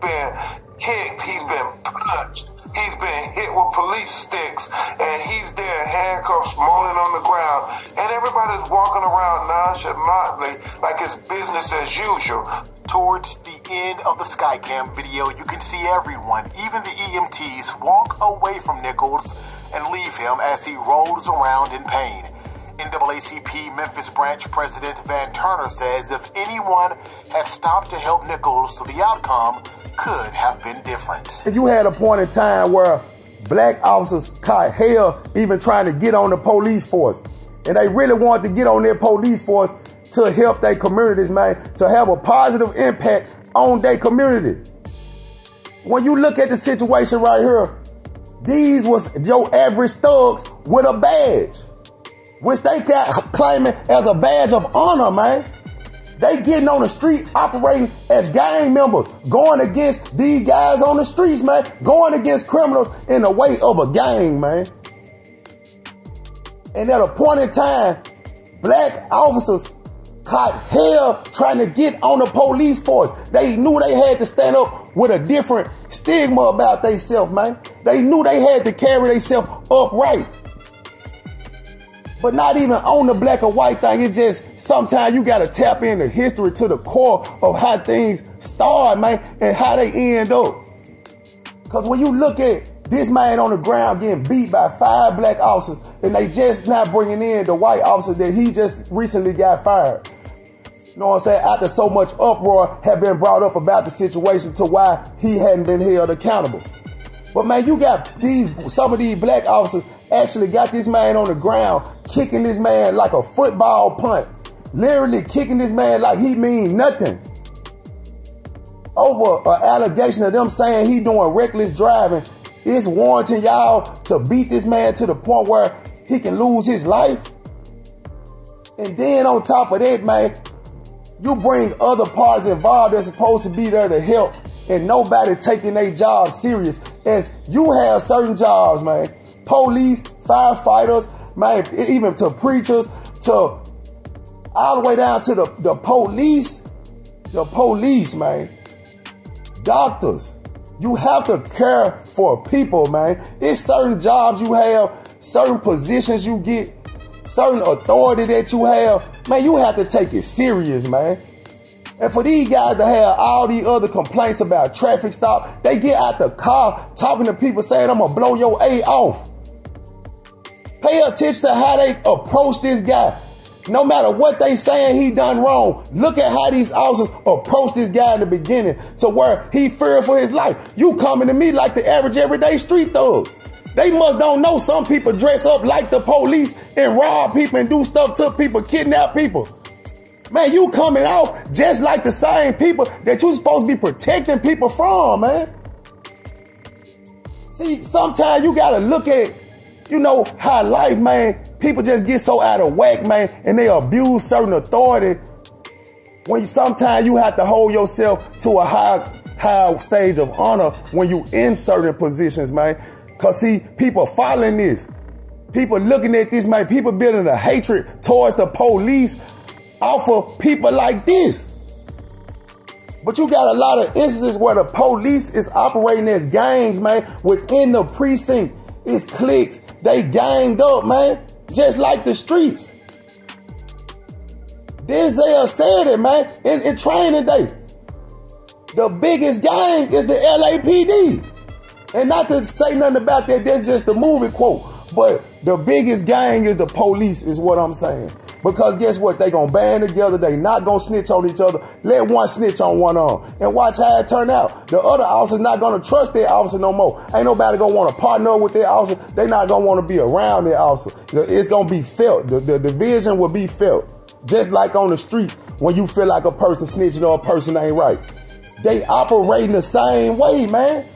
been kicked, he's been punched, he's been hit with police sticks, and he's there in handcuffs, moaning on the ground, and everybody's walking around nonchalantly like it's business as usual. Towards the end of the Skycam video, you can see everyone, even the EMTs, walk away from Nichols and leave him as he rolls around in pain. NAACP Memphis branch president Van Turner says if anyone had stopped to help Nichols, the outcome could have been different. You had a point in time where black officers caught hell even trying to get on the police force. And they really wanted to get on their police force to help their communities, man, to have a positive impact on their community. When you look at the situation right here, these was your average thugs with a badge, which they got claiming as a badge of honor, man. They getting on the street operating as gang members, going against these guys on the streets, man, going against criminals in the way of a gang, man. And at a point in time, black officers caught hell trying to get on the police force. They knew they had to stand up with a different stigma about themselves, man. They knew they had to carry themselves upright. But not even on the black or white thing. It's just sometimes you got to tap into history to the core of how things start, man, and how they end up. Because when you look at this man on the ground getting beat by 5 black officers, and they just not bringing in the white officer that he just recently got fired. You know what I'm saying? After so much uproar had been brought up about the situation to why he hadn't been held accountable. But man, you got some of these black officers actually got this man on the ground, kicking this man like a football punt. Literally kicking this man like he mean nothing. Over an allegation of them saying he doing reckless driving. It's warranting y'all to beat this man to the point where he can lose his life. And then on top of that, man, you bring other parties involved that's supposed to be there to help, and nobody taking their job serious. As you have certain jobs, man. Police, firefighters, man, even to preachers, to all the way down to the police, man. Doctors. You have to care for people, man. It's certain jobs you have, certain positions you get, certain authority that you have. Man, you have to take it serious, man. And for these guys to have all these other complaints about traffic stop, they get out the car talking to people saying, I'm going to blow your A off. Pay attention to how they approach this guy. No matter what they saying he done wrong, look at how these officers approach this guy in the beginning to where he feared for his life. You coming to me like the average everyday street thug. They must don't know some people dress up like the police and rob people and do stuff to people, kidnap people. Man, you coming off just like the same people that you supposed to be protecting people from, man. See, sometimes you got to look at, you know, how life, man, people just get so out of whack, man, and they abuse certain authority when sometimes you have to hold yourself to a high stage of honor when you in certain positions, man. Because, see, people following this. People looking at this, man. People building a hatred towards the police off of people like this. But you got a lot of instances where the police is operating as gangs, man, within the precinct. It's cliques. They ganged up, man, just like the streets. Denzel said it, man, in training day. The biggest gang is the LAPD. And not to say nothing about that, that's just the movie quote. But the biggest gang is the police, is what I'm saying. Because guess what? They gonna band together. They not gonna snitch on each other. Let one snitch on one arm. And watch how it turn out. The other officers not gonna trust their officer no more. Ain't nobody gonna want to partner with their officer. They not gonna want to be around their officer. It's gonna be felt. The division will be felt. Just like on the street when you feel like a person snitching or a person ain't right. They operating the same way, man.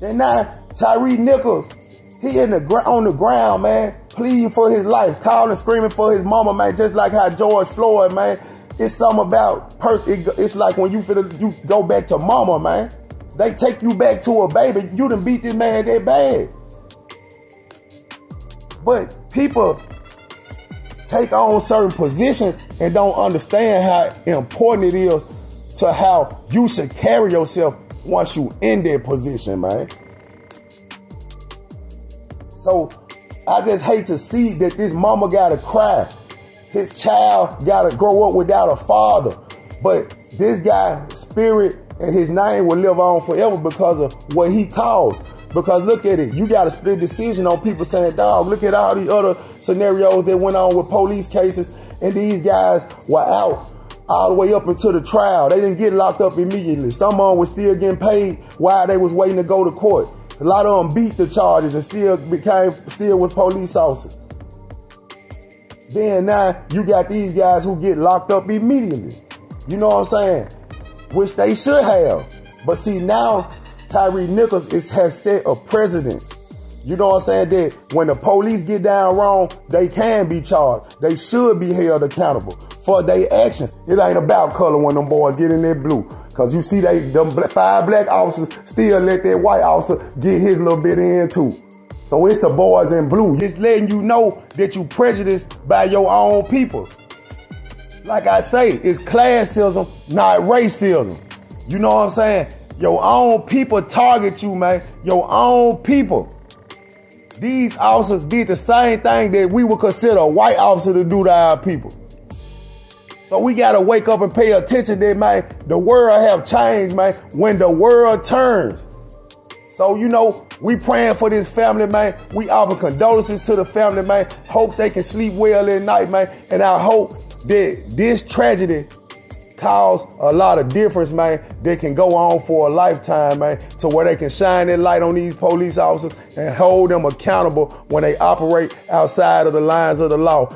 And now Tyre Nichols, he on the ground, man, pleading for his life, calling, screaming for his mama, man, just like how George Floyd, man. It's something about, it's like when you go back to mama, man. They take you back to a baby. You done beat this man that bad. But people take on certain positions and don't understand how important it is to how you should carry yourself once you in that position, man. So I just hate to see that this mama gotta cry. His child gotta grow up without a father. But this guy's spirit and his name will live on forever because of what he caused. Because look at it, you got a split decision on people saying, dog, look at all these other scenarios that went on with police cases, and these guys were out all the way up into the trial. They didn't get locked up immediately. Some of them were still getting paid while they was waiting to go to court. A lot of them beat the charges and still was police officers. Then now you got these guys who get locked up immediately. You know what I'm saying? Which they should have. But see, now Tyre Nichols has set a precedent. You know what I'm saying? That when the police get down wrong, they can be charged. They should be held accountable for their actions. It ain't about color when them boys get in that blue. Because you see them 5 black officers still let that white officer get his little bit in too. So it's the boys in blue. It's letting you know that you prejudiced by your own people. Like I say, it's classism, not racism. You know what I'm saying? Your own people target you, man. Your own people. These officers did the same thing that we would consider a white officer to do to our people. So we got to wake up and pay attention that, man, the world have changed, man, when the world turns. So, you know, we praying for this family, man. We offer condolences to the family, man. Hope they can sleep well at night, man. And I hope that this tragedy cause a lot of difference, man, that can go on for a lifetime, man, to where they can shine their light on these police officers and hold them accountable when they operate outside of the lines of the law.